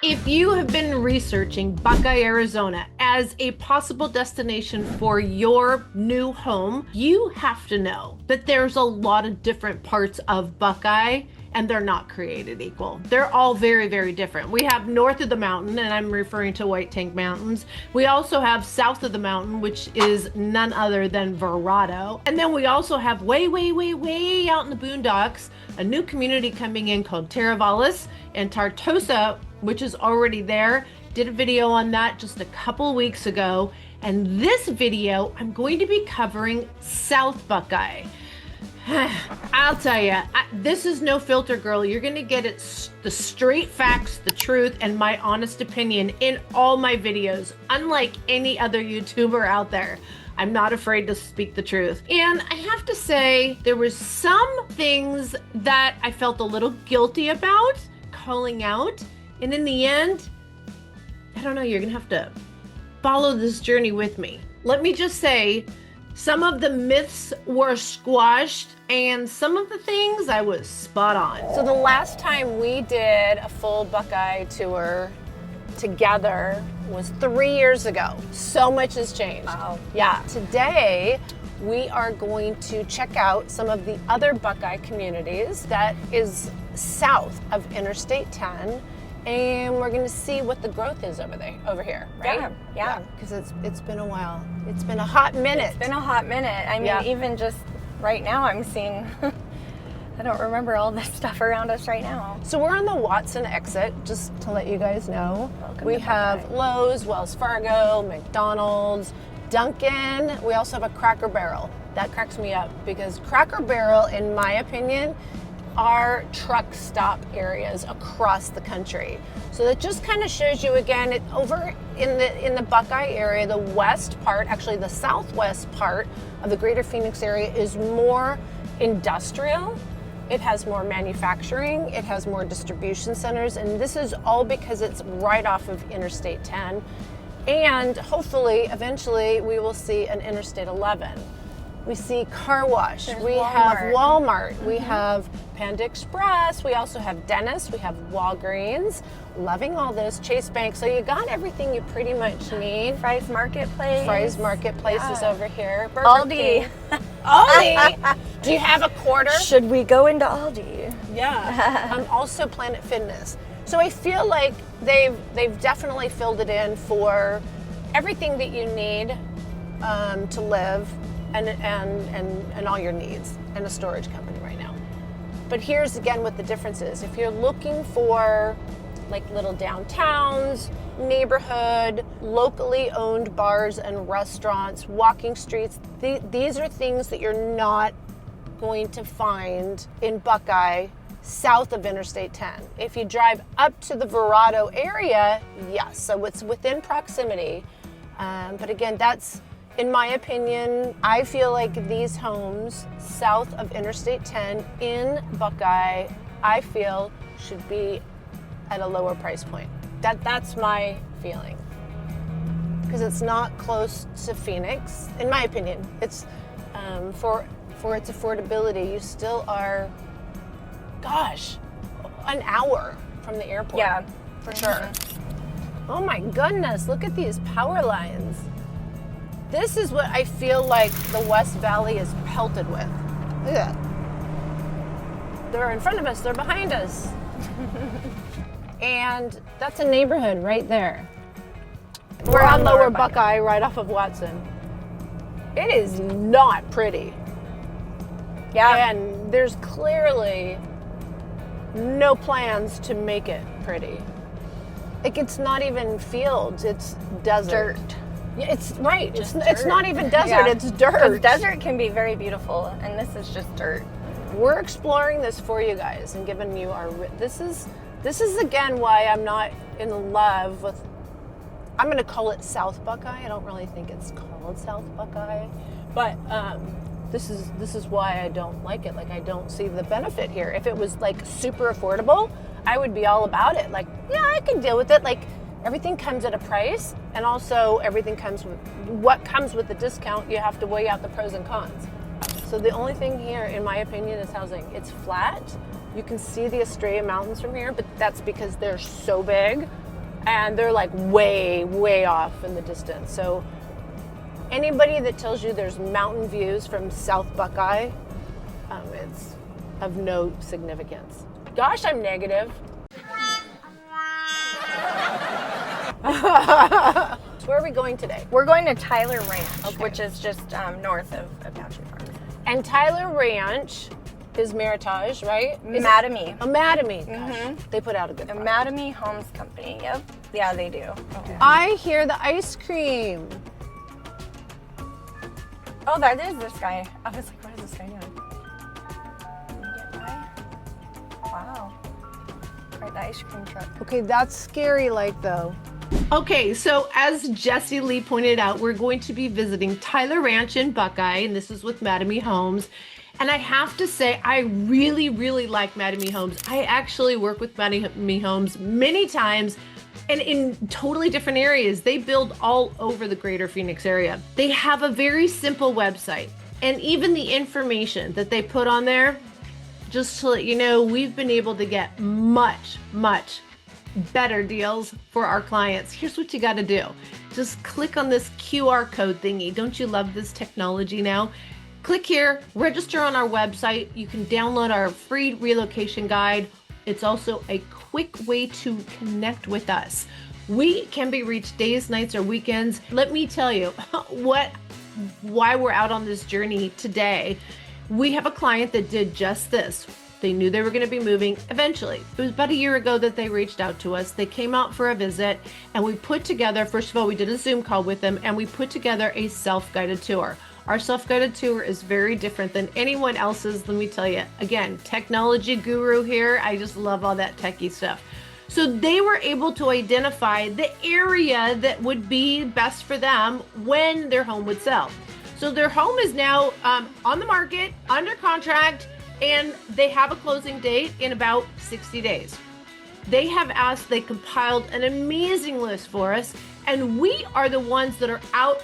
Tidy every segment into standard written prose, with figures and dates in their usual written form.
If you have been researching Buckeye, Arizona as a possible destination for your new home, you have to know that there's a lot of different parts of Buckeye and they're not created equal. They're all very, very different. We have north of the mountain, and I'm referring to White Tank Mountains. We also have south of the mountain, which is none other than Verrado. And then we also have way, way, way, way out in the boondocks, a new community coming in called Willis and Tartosa, which is already there. Did a video on that just a couple weeks ago. And this video, I'm going to be covering South Buckeye. I'll tell you, this is no filter, girl. You're gonna get it, the straight facts, the truth, and my honest opinion in all my videos. Unlike any other YouTuber out there, I'm not afraid to speak the truth. And I have to say, there was some things that I felt a little guilty about calling out. And in the end, I don't know, you're gonna have to follow this journey with me. Let me just say, some of the myths were squashed and some of the things I was spot on. So the last time we did a full Buckeye tour together was 3 years ago. So much has changed. Wow. Yeah. Today, we are going to check out some of the other Buckeye communities that is south of Interstate 10. And we're going to see what the growth is over here, right? Yeah. Because it's been a while. It's been a hot minute. It's been a hot minute. I mean, even just right now, I'm seeing. I don't remember all this stuff around us right now. So we're on the Watson exit, just to let you guys know. Welcome We to have Buckeye. Lowe's, Wells Fargo, McDonald's, Dunkin'. We also have a Cracker Barrel. That cracks me up because Cracker Barrel, in my opinion, are truck stop areas across the country. So that just kind of shows you again, over in the Buckeye area, the west part, actually the southwest part of the greater Phoenix area is more industrial. It has more manufacturing, it has more distribution centers, and this is all because it's right off of Interstate 10. And hopefully, eventually, we will see an Interstate 11. We see car wash, There's we Walmart. have Walmart, we have Panda Express, we also have Dennis, we have Walgreens, loving all this, Chase Bank. So you got everything you pretty much need. Fry's Marketplace. Fry's Marketplace is Yeah. over here. Burger Aldi. King. Aldi! Do you have a quarter? Should we go into Aldi? Yeah. Also Planet Fitness. So I feel like they've definitely filled it in for everything that you need to live and all your needs, and a storage company right now. But here's again what the difference is. If you're looking for like little downtowns, neighborhood, locally owned bars and restaurants, walking streets, these are things that you're not going to find in Buckeye south of Interstate 10. If you drive up to the Verrado area, yes, so it's within proximity. But again, that's, in my opinion, I feel like these homes south of Interstate 10 in Buckeye, I feel should be at a lower price point. That's my feeling. Because it's not close to Phoenix, in my opinion. It's for its affordability, you still are, gosh, an hour from the airport. Yeah. For sure. Oh my goodness, look at these power lines. This is what I feel like the West Valley is pelted with. Look at that. They're in front of us, they're behind us. And that's a neighborhood right there. We're on Lower Buckeye, right off of Watson. It is not pretty. Yeah. And there's clearly no plans to make it pretty. Like, it's not even fields, it's desert. Dirt. Yeah, it's right. Just It's dirt. not even desert, Yeah. it's dirt. 'Cause desert can be very beautiful, and this is just dirt. We're exploring this for you guys and giving you our. This is again why I'm not in love with. I'm going to call it South Buckeye. I don't really think it's called South Buckeye, but this is why I don't like it. Like, I don't see the benefit here. If it was like super affordable, I would be all about it. Like, yeah, I can deal with it. Like, everything comes at a price, and also everything comes with what comes with the discount. You have to weigh out the pros and cons. So the only thing here, in my opinion, is housing. It's flat. You can see the Estrella Mountains from here, but that's because they're so big. and they're like way, way off in the distance. So anybody that tells you there's mountain views from South Buckeye, it's of no significance. Gosh, I'm negative. So where are we going today? We're going to Tyler Ranch, which is just north of Apache Farm. And Tyler Ranch is Meritage, right? Mattamy. Oh, Mattamy. Gosh, they put out a good product. Mattamy Homes Company. Yep. Yeah, they do. Okay. I hear the ice cream. Oh, that is this guy. I was like, what is this guy doing? Can we get by? Wow. Right, the ice cream truck. Okay, that's scary like though. Okay, so as Jessie Lee pointed out, we're going to be visiting Tyler Ranch in Buckeye, and this is with Mattamy Homes. And I have to say, I really, really like Mattamy Homes. I actually work with Mattamy Homes many times and in totally different areas. They build all over the greater Phoenix area. They have a very simple website, and even the information that they put on there, just to let you know, we've been able to get much, much better deals for our clients. Here's what you got to do. Just click on this QR code thingy. Don't you love this technology now? Click here, register on our website. You can download our free relocation guide. It's also a quick way to connect with us. We can be reached days, nights, or weekends. Let me tell you why we're out on this journey today. We have a client that did just this. They knew they were going to be moving eventually. It was about a year ago that they reached out to us. They came out for a visit, and we put together, first of all, we did a Zoom call with them, and we put together a self-guided tour. Our self-guided tour is very different than anyone else's, let me tell you. Again, technology guru here. I just love all that techie stuff. So they were able to identify the area that would be best for them when their home would sell. So their home is now on the market, under contract, and they have a closing date in about 60 days. They have asked, they compiled an amazing list for us, and we are the ones that are out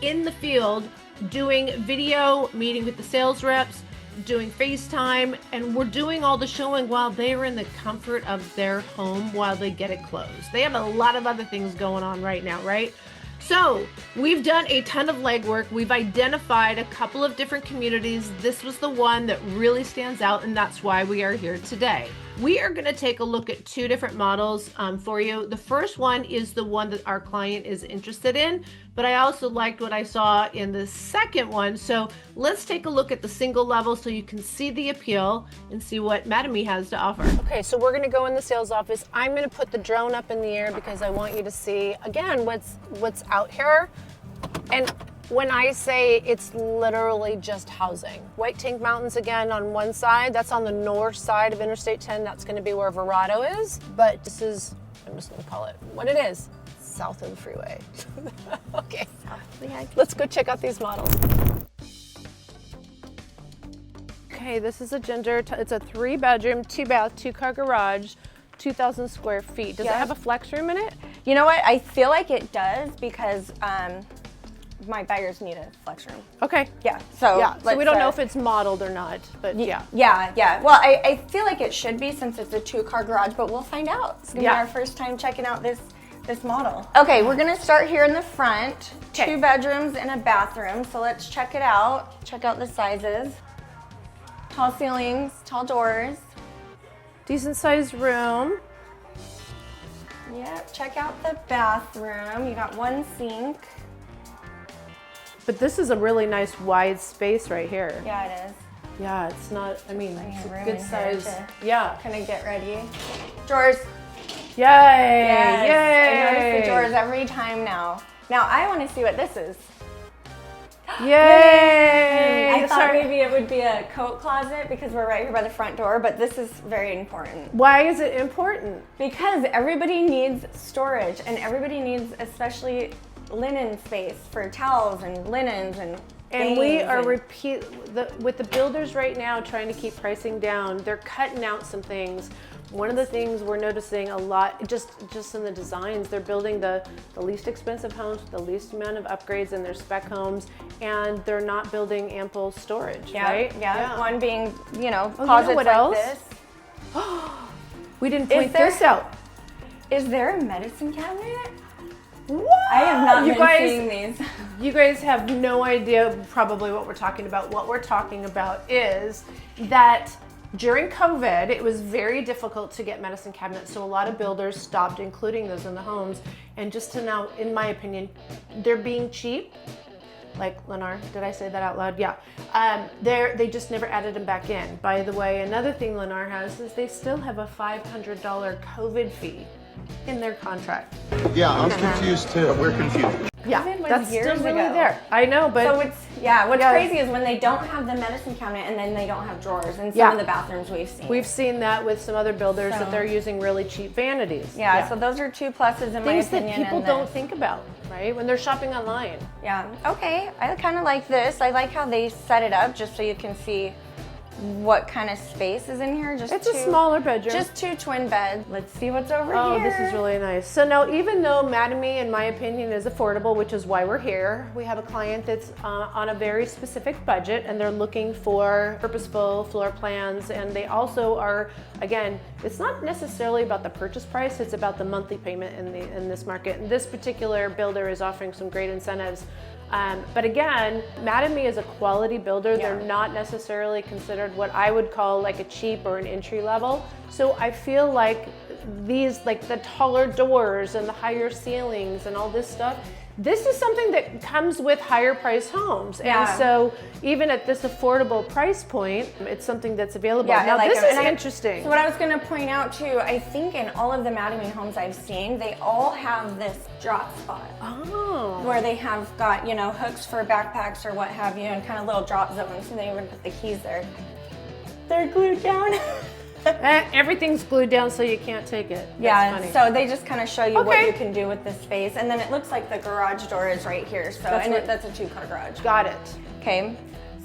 in the field doing video, meeting with the sales reps, doing FaceTime, and we're doing all the showing while they are in the comfort of their home while they get it closed. They have a lot of other things going on right now, right? So we've done a ton of legwork. We've identified a couple of different communities. This was the one that really stands out, and that's why we are here today. We are going to take a look at two different models for you. The first one is the one that our client is interested in, but I also liked what I saw in the second one. So let's take a look at the single level so you can see the appeal and see what Mattamy has to offer. Okay, so we're going to go in the sales office. I'm going to put the drone up in the air because I want you to see, again, what's out here. And when I say it's literally just housing. White Tank Mountains again on one side, that's on the north side of Interstate 10. That's going to be where Verado is. But this is, I'm just going to call it what it is, south of the freeway. Okay, let's go check out these models. Okay, this is a it's a 3-bedroom, 2-bath, 2-car garage, 2,000 square feet. Does it have a flex room in it? You know what? I feel like it does because my buyers need a flex room. Okay. Yeah. So so we don't know if it's modeled or not, but yeah. Yeah. Well, I feel like it should be since it's a 2-car garage, but we'll find out. It's gonna be our first time checking out this model. Okay, we're gonna start here in the front. 2 bedrooms and a bathroom. So let's check it out. Check out the sizes. Tall ceilings, tall doors. Decent sized room. Yeah. Check out the bathroom. You got 1 sink. But this is a really nice wide space right here. Yeah, it is. Yeah, it's not, I mean, it's a good size. Yeah. Kind of get ready. Drawers. Yay! Yes. Yay! I notice the drawers every time now. Now I want to see what this is. Yay! I thought maybe it would be a coat closet because we're right here by the front door, but this is very important. Why is it important? Because everybody needs storage, and everybody needs especially linen space for towels and linens and we are with the builders right now trying to keep pricing down. They're cutting out some things. One of the things we're noticing a lot, just in the designs, they're building the least expensive homes, the least amount of upgrades in their spec homes, and they're not building ample storage, right? Yeah. One being, closets what like else? this. We didn't point this out. Is there a medicine cabinet? What? I have not been seeing these. You guys have no idea probably what we're talking about. What we're talking about is that during COVID, it was very difficult to get medicine cabinets, so a lot of builders stopped including those in the homes. And just to now, in my opinion, they're being cheap. Like Lennar, did I say that out loud? Yeah. They just never added them back in. By the way, another thing Lennar has is they still have a $500 COVID fee in their contract. Yeah, I was confused too. We're confused. Yeah, COVID was that's years still really ago. there. I know, but So what's crazy is when they don't have the medicine cabinet and then they don't have drawers in some of the bathrooms we've seen. we've seen that with some other builders So- that they're using really cheap vanities. Yeah, so those are 2 pluses in my things that opinion. people and don't think about, right? When they're shopping online. Yeah, okay. I kind of like this. I like how they set it up just so you can see what kind of space is in here. Just It's a smaller bedroom. Just 2 twin beds. Let's see what's over here. Oh, this is really nice. So now, even though Madame, in my opinion, is affordable, which is why we're here, we have a client that's on a very specific budget, and they're looking for purposeful floor plans, and they also are, again, it's not necessarily about the purchase price, it's about the monthly payment in this market. And this particular builder is offering some great incentives. But again, Madame is a quality builder. They're not necessarily considered what I would call like a cheap or an entry level. So I feel like these, like the taller doors and the higher ceilings and all this stuff, this is something that comes with higher price homes. Yeah. And so even at this affordable price point, it's something that's available. Yeah, now I like this them. is interesting. So what I was going to point out too, I think in all of the Madame homes I've seen, they all have this drop spot. Oh. Where they have got, you know, hooks for backpacks or what have you, and kind of little drop zones, and they even put the keys there. They're glued down. Everything's glued down so you can't take it. That's Yeah, funny. so they just kind of show you what Okay. you can do with this space, and then it looks like the garage door is right here. So that's a 2-car garage. Got it. Okay,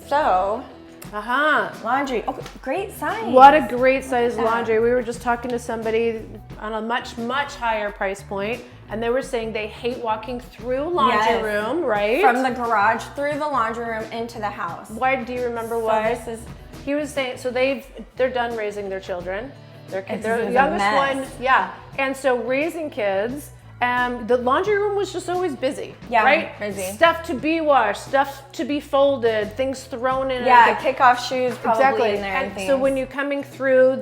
so laundry. Oh, great size. What a great size laundry. We were just talking to somebody on a much, much higher price point, and they were saying they hate walking through laundry room, right? From the garage through the laundry room into the house. Why do you remember why? So this is He was saying, so they're done raising their children. Their This their is a youngest mess. one, yeah. And so raising kids, the laundry room was just always busy, Yeah, right? busy. Stuff to be washed, stuff to be folded, things thrown in. Yeah, kick off shoes probably Exactly. in there and things. So when you're coming through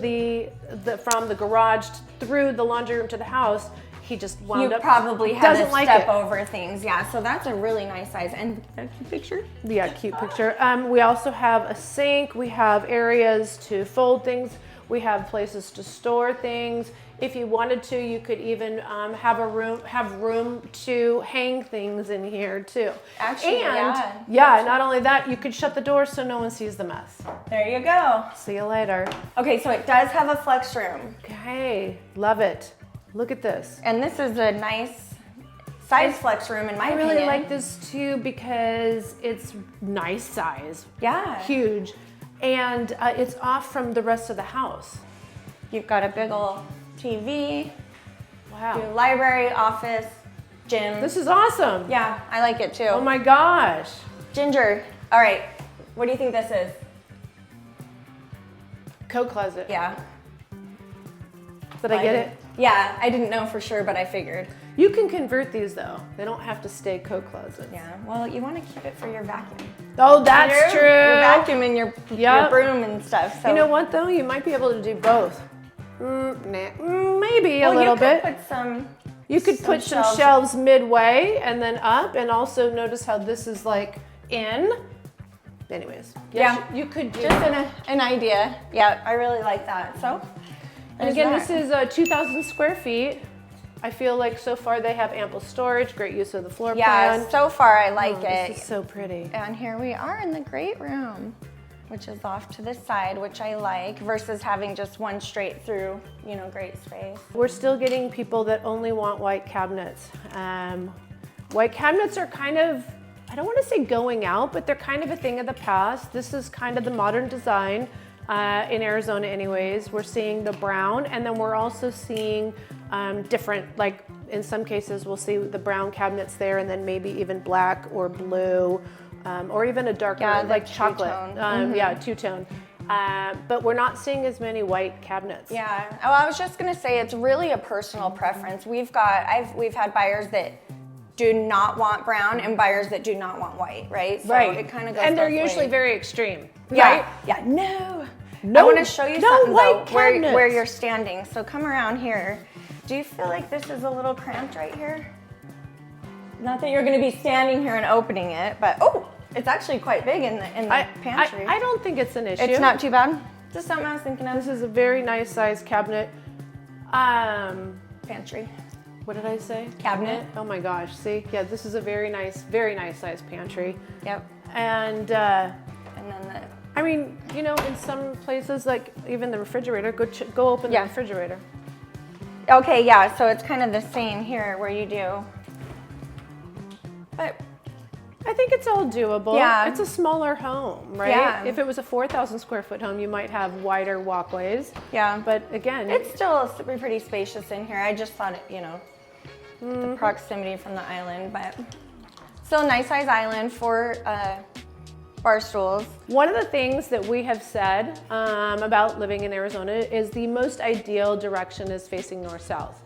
from the garage through the laundry room to the house, he just wound you up. probably had to doesn't like step it. over things. Yeah, so that's a really nice size. And a cute picture. Yeah, cute picture. We also have a sink. We have areas to fold things. We have places to store things. If you wanted to, you could even have room to hang things in here too. Actually, and yeah. not only that, you could shut the door so no one sees the mess. There you go. See you later. Okay, so it does have a flex room. Okay, love it. Look at this. And this is a nice size flex room in my I opinion. really like this too because it's nice size. Yeah. Huge. And it's off from the rest of the house. You've got a big ol' TV, Wow. your library, office, gym. This is awesome. Yeah, I like it too. Oh my gosh. Ginger. All right, what do you think this is? Coat closet. Yeah. Did I get it? Yeah, I didn't know for sure, but I figured. You can convert these though. They don't have to stay coat closets. Yeah, well, you want to keep it for your vacuum. Oh, that's true. Your vacuum and your Yep. broom and stuff. So You know what though? You might be able to do both. Maybe a well, little you bit. could put some. You could put some shelves midway and then up, and also notice how this is like in. Anyways, yes, you could do. Just an idea. Yeah, I really like that. So, And again, this is 2,000 square feet. I feel like so far they have ample storage, great use of the floor plan. yeah, so far I like This it. is so pretty. And here we are in the great room, which is off to the side, which I like, versus having just one straight through, great space. We're still getting people that only want white cabinets. White cabinets are kind of, I don't want to say going out, but they're kind of a thing of the past. This is kind of the modern design in Arizona anyways. We're seeing the brown, and then we're also seeing different, like in some cases we'll see the brown cabinets there, and then maybe even black or blue, or even a darker, Yeah, like the chocolate. two-tone. Yeah, two-tone. But we're not seeing as many white cabinets. Yeah. Oh, I was just gonna say it's really a personal preference. We've had buyers that do not want brown and buyers that do not want white, right? So Right. it kind of goes and they're both usually ways. very extreme. Yeah. Right? Yeah. No. No, I want to show you no something though, white cabinets. where you're standing. So come around here. Do you feel like this is a little cramped right here? Not that you're going to be standing here and opening it, but oh, it's actually quite big in the pantry. I don't think it's an issue. It's not too bad. Just something I was thinking of. This is a very nice sized cabinet. Pantry. What did I say? Cabinet. Oh my gosh, see? Yeah, this is a very nice sized pantry. Yep. And And then I mean, you know, in some places, like even the refrigerator, go open the refrigerator. okay, yeah, so it's kind of the same here where you do. But I think it's all doable. Yeah. It's a smaller home, right? Yeah. If it was a 4,000 square foot home, you might have wider walkways. yeah, But again, it's still pretty spacious in here. I just thought it, you know, the proximity from the island, but still a nice size island for bar stools. one of the things that we have said about living in Arizona is the most ideal direction is facing north-south.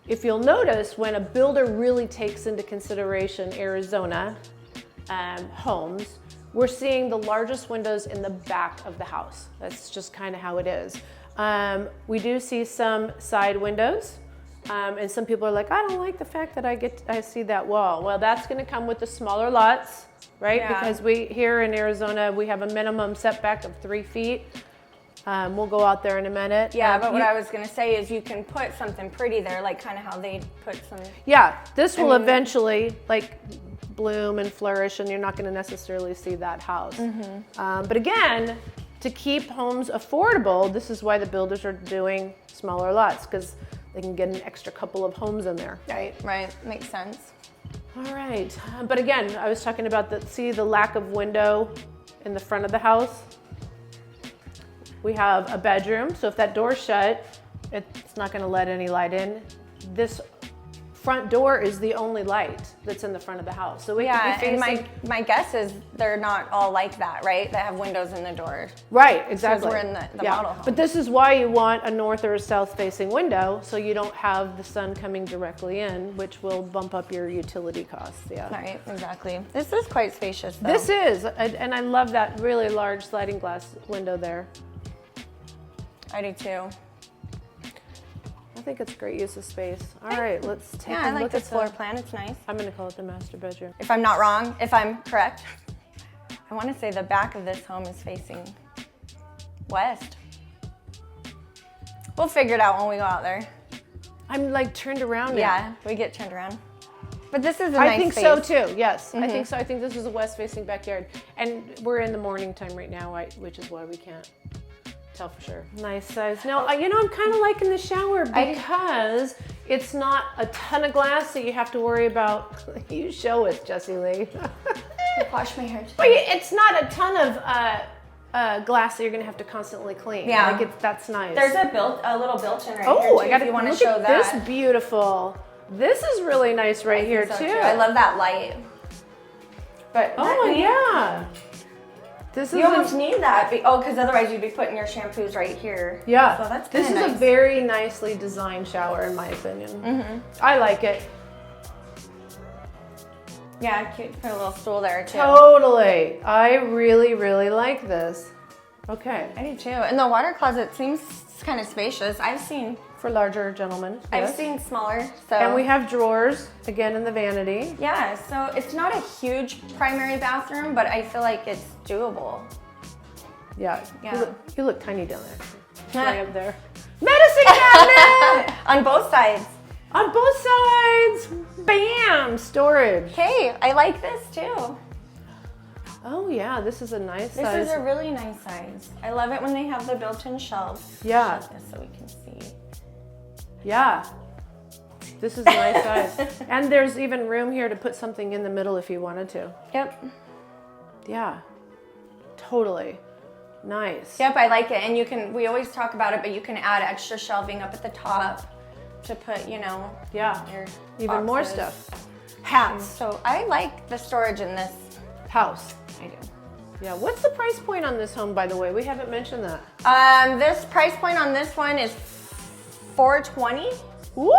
If you'll notice, when a builder really takes into consideration Arizona homes, we're seeing the largest windows in the back of the house. That's just kind of how it is. We do see some side windows, and some people are like, I don't like the fact that I see that wall. Well, that's going to come with the smaller lots, right? Yeah. Because here in Arizona, we have a minimum setback of 3 feet. We'll go out there in a minute. Yeah, but what I was gonna say is you can put something pretty there, like kind of how they put some. Yeah, this will eventually like bloom and flourish, and you're not going to necessarily see that house. But again, to keep homes affordable, this is why the builders are doing smaller lots, because they can get an extra couple of homes in there. Right, makes sense. All right, but again, I was talking about the lack of window in the front of the house. We have a bedroom, so if that door's shut, it's not going to let any light in. This front door is the only light that's in the front of the house. So we could be facing... and my guess is they're not all like that, right? That have windows in the door. Right, exactly. Because we're in the model home. But this is why you want a north or a south facing window, so you don't have the sun coming directly in, which will bump up your utility costs. Yeah. Right, exactly. This is quite spacious, though. This is, and I love that really large sliding glass window there. I do too. I think it's great use of space. All right, let's take Yeah, I a like look this at floor plan. It's nice. I'm going to call it the master bedroom. If I'm not wrong, if I'm correct, I want to say the back of this home is facing west. We'll figure it out when we go out there. I'm like turned around now. Yeah, we get turned around. But this is a nice I think space. so too, yes. I think so. I think this is a west-facing backyard. And we're in the morning time right now, which is why we can't tell for sure. Nice size. No, you know, I'm kind of liking the shower because it's not a ton of glass that you have to worry about. You show us, Jessie Lee. Wash my hair today. But it's not a ton of glass that you're going to have to constantly clean. Yeah. Like that's nice. There's a little built-in right here, oh, too, I got if you want to look show at that. this beautiful. This is really nice right here So too. I love that light. But Oh yeah. This you is almost need that. Because otherwise you'd be putting your shampoos right here. yeah. So that's this is kinda nice. a very nicely designed shower in my opinion. I like it. Yeah, cute. Put a little stool there too. Totally. I really, really like this. Okay. I do too. And the water closet seems kind of spacious. I've seen larger gentlemen. I've yes. seen smaller. So And we have drawers again in the vanity. yeah, so it's not a huge primary bathroom, but I feel like it's doable. Yeah. Yeah. You look tiny down there. Way up there. Medicine cabinet On both sides. on both sides. Bam! Storage. Okay, I like this too. Oh yeah, this is a nice This size. is a really nice size. I love it when they have the built-in shelves. Yeah. Shut this so we can see. Yeah. This is a nice size. And there's even room here to put something in the middle if you wanted to. Yep. Yeah. Totally. Nice. Yep, I like it. And we always talk about it, but you can add extra shelving up at the top to put, your Even more boxes. stuff. Hats. So I like the storage in this House. I do. Yeah, what's the price point on this home, by the way? We haven't mentioned that. This price point on this one is $420. Woo!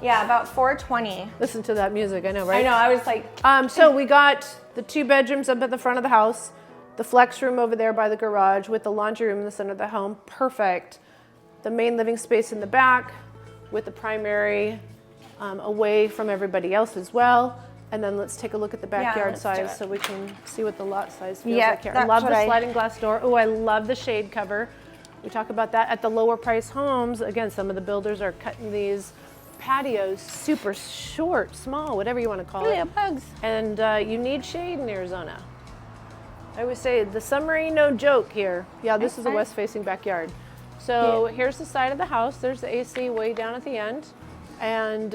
Yeah, about $420. Listen to that music, I know, right? I know, I was like... So we got the 2 bedrooms up at the front of the house, the flex room over there by the garage with the laundry room in the center of the home. Perfect. The main living space in the back with the primary away from everybody else as well. And then let's take a look at the backyard size so we can see what the lot size feels like here. I love the sliding glass door. Oh, I love the shade cover. We talk about that at the lower price homes. Again, some of the builders are cutting these patios super short, small, whatever you want to call it. Yeah, bugs. And you need shade in Arizona. I always say the summer ain't no joke here. Yeah, this is a west-facing backyard. So here's the side of the house. There's the AC way down at the end. And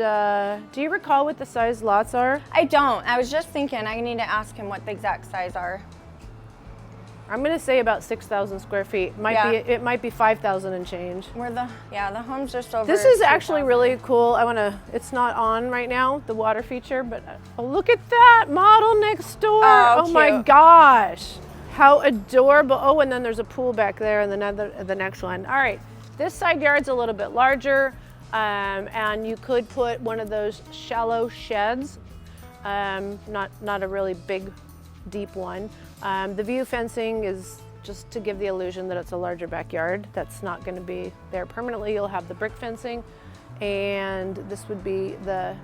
do you recall what the size lots are? I don't. I was just thinking I need to ask him what the exact size are. I'm gonna say about 6,000 square feet. It might be 5,000 and change. The home's just over. This is actually really cool. It's not on right now, the water feature, but look at that model next door. Oh my gosh. How adorable. Oh, and then there's a pool back there and the next one. All right, this side yard's a little bit larger. And you could put one of those shallow sheds, not a really big, deep one. The view fencing is just to give the illusion that it's a larger backyard. That's not going to be there permanently. You'll have the brick fencing, and this would be the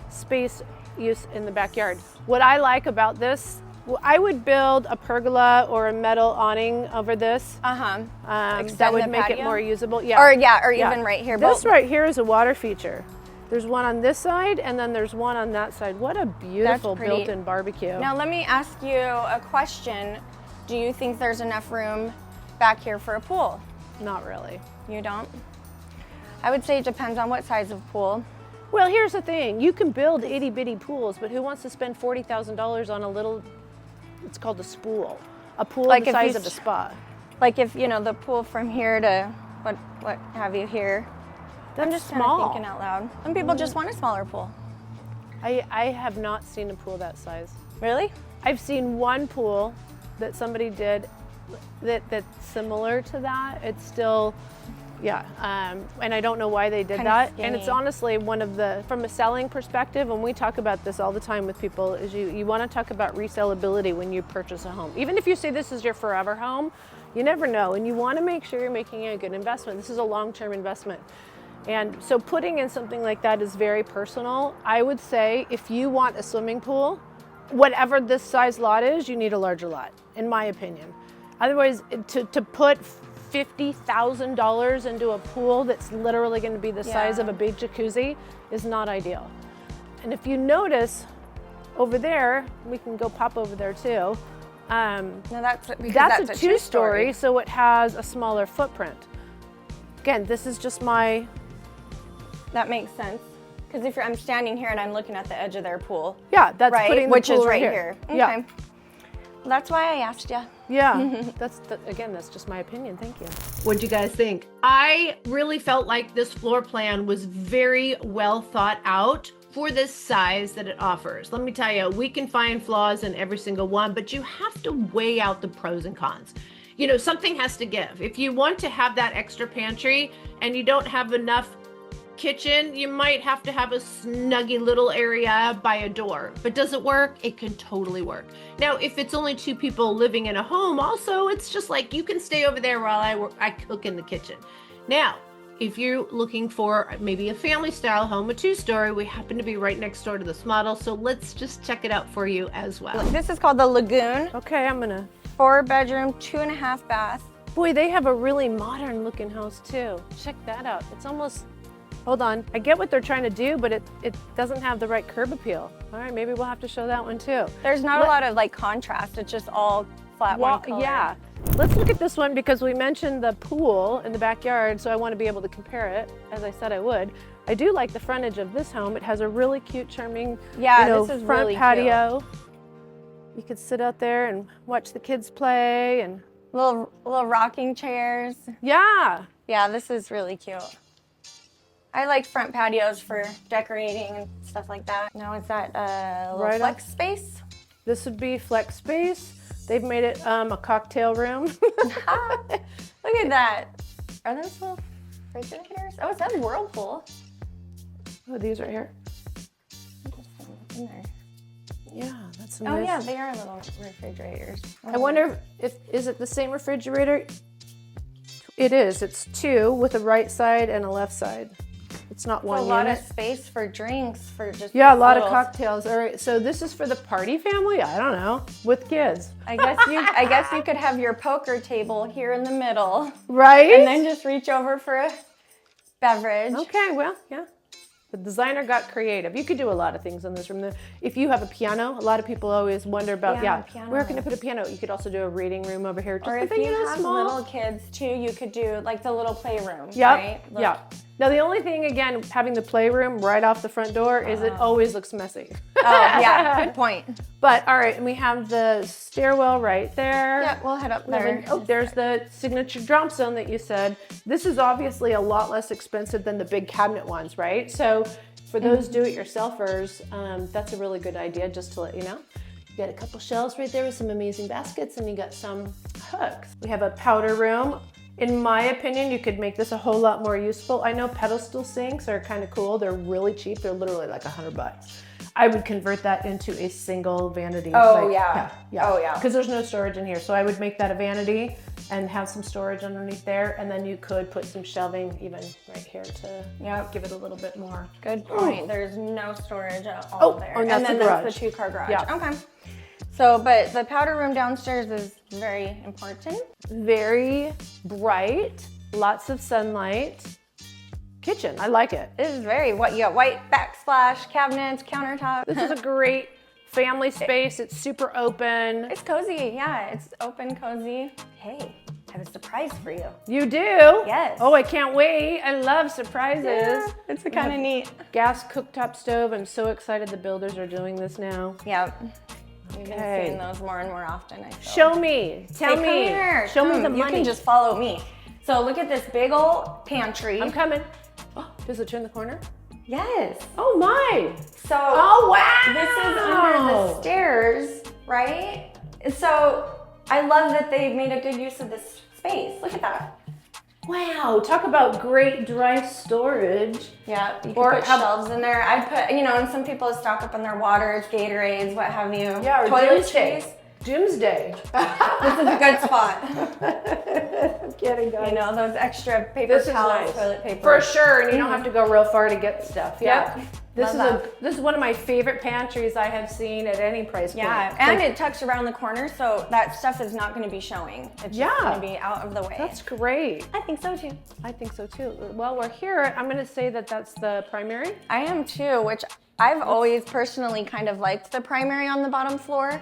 space use in the backyard. What I like about this, I would build a pergola or a metal awning over this. That would make it more usable. Yeah. Or even right here. This right here is a water feature. There's one on this side and then there's one on that side. What a beautiful built-in barbecue. Now let me ask you a question. Do you think there's enough room back here for a pool? Not really. You don't? I would say it depends on what size of pool. Well, here's the thing. You can build itty bitty pools, but who wants to spend $40,000 on a little, it's called a spool, a pool like the size of a spa. Like if, the pool from here to what have you here. I'm just small. Thinking out loud. Some people just want a smaller pool. I have not seen a pool that size. Really? I've seen one pool that somebody did that's similar to that. It's still, and I don't know why they did that. And it's honestly one of the, from a selling perspective, and we talk about this all the time with people, is you want to talk about resellability when you purchase a home. Even if you say this is your forever home, you never know. And you want to make sure you're making a good investment. This is a long-term investment. And so putting in something like that is very personal. I would say if you want a swimming pool, whatever this size lot is, you need a larger lot, in my opinion. Otherwise, to put $50,000 into a pool that's literally going to be the size of a big jacuzzi is not ideal. And if you notice over there, we can go pop over there too. No, that's a two-story, so it has a smaller footprint. Again, this is just my... That makes sense. Because I'm standing here and I'm looking at the edge of their pool. Yeah, that's putting the which pool is right here. Okay. Yeah. That's why I asked you. Yeah, that's just my opinion. Thank you. What'd you guys think? I really felt like this floor plan was very well thought out for this size that it offers. Let me tell you, we can find flaws in every single one, but you have to weigh out the pros and cons. Something has to give. If you want to have that extra pantry and you don't have enough kitchen, you might have to have a snuggy little area by a door. But does it work? It can totally work. Now, if it's only 2 people living in a home, also, it's just like you can stay over there while I cook in the kitchen. Now, if you're looking for maybe a family style home, a 2-story, we happen to be right next door to this model. So let's just check it out for you as well. This is called the Lagoon. Okay, I'm gonna. 4-bedroom, 2.5 bath. Boy, they have a really modern looking house too. Check that out. It's almost, hold on. I get what they're trying to do, but it doesn't have the right curb appeal. All right, maybe we'll have to show that one too. There's not a lot of contrast. It's just all flat one color. Yeah. Let's look at this one because we mentioned the pool in the backyard, so I want to be able to compare it, as I said I would. I do like the frontage of this home. It has a really cute, charming this is front really patio. Cute. You could sit out there and watch the kids play and little rocking chairs. Yeah. Yeah, this is really cute. I like front patios for decorating and stuff like that. Now is that little flex space? This would be flex space. They've made it a cocktail room. Look at that. Are those little refrigerators? Oh, is that a Whirlpool? Oh, these right here. In there. Yeah, that's Oh nice. yeah, they are little refrigerators. I wonder if is it the same refrigerator? It is. It's 2 with a right side and a left side. It's not one a lot unit. of space for drinks for just Yeah, a these lot of little- cocktails. All right, so this is for the party family? I don't know, with kids. I guess you could have your poker table here in the middle, Right? and then just reach over for a beverage. Okay, well, yeah. The designer got creative. You could do a lot of things in this room. If you have a piano, a lot of people always wonder about, piano. where can I put a piano? You could also do a reading room over here. Just Or if something, you have small. little kids too, you could do like the little playroom. Yep, Right? Look. yeah. Now the only thing, again, having the playroom right off the front door is it always looks messy. Oh yeah, good point. But all right, and we have the stairwell right there. Yeah, we'll head up We have there. an- oh, there's the signature drop zone that you said. This is obviously a lot less expensive than the big cabinet ones, right? So for those do-it-yourselfers, that's a really good idea, just to let you know. You got a couple shelves right there with some amazing baskets, and you got some hooks. We have a powder room. In my opinion, you could make this a whole lot more useful. I know pedestal sinks are kind of cool. They're really cheap. They're literally like $100. I would convert that into a single vanity. Oh, yeah. Oh, yeah. Because there's no storage in here. So I would make that a vanity and have some storage underneath there. And then you could put some shelving even right here to give it a little bit more. Good point. There's no storage at all there. and that's then the that's garage. the 2-car garage. Yeah. Okay. So, but the powder room downstairs is very important. Very bright, lots of sunlight. Kitchen, I like it. It is very what you got white backsplash cabinets, countertop. This is a great family space. It's super open. It's cozy. Yeah, it's open, cozy. Hey, I have a surprise for you. You do? Yes. Oh, I can't wait. I love surprises. Yeah, it's kind of neat. Gas cooktop stove. I'm so excited the builders are doing this now. Yep. We've been Okay. seeing those more and more often, I feel. Show me. Tell Hey, me. come here. Show me Come. the You money. can just follow me. So look at this big old pantry. I'm coming. Oh, does it turn the corner? Yes. Oh my. So Oh wow. this is under the stairs, right? So I love that they've made a good use of this space. Look at that. Wow. Talk about great dry storage. Yeah, you can Or put shelves in there. I'd put, and some people stock up on their waters, Gatorades, what have you. Yeah, or toiletries. Doomsday. This is a good spot. I'm kidding, guys. Those extra paper This is towels, nice. toilet paper. For sure, and you don't have to go real far to get stuff. Yeah. Yep. This Love is this is one of my favorite pantries I have seen at any price point. Yeah, and it tucks around the corner, so that stuff is not going to be showing. It's just going to be out of the way. That's great. I think so too. I think so too. Well, we're here. I'm going to say that that's the primary. I am too, which I've always personally kind of liked the primary on the bottom floor.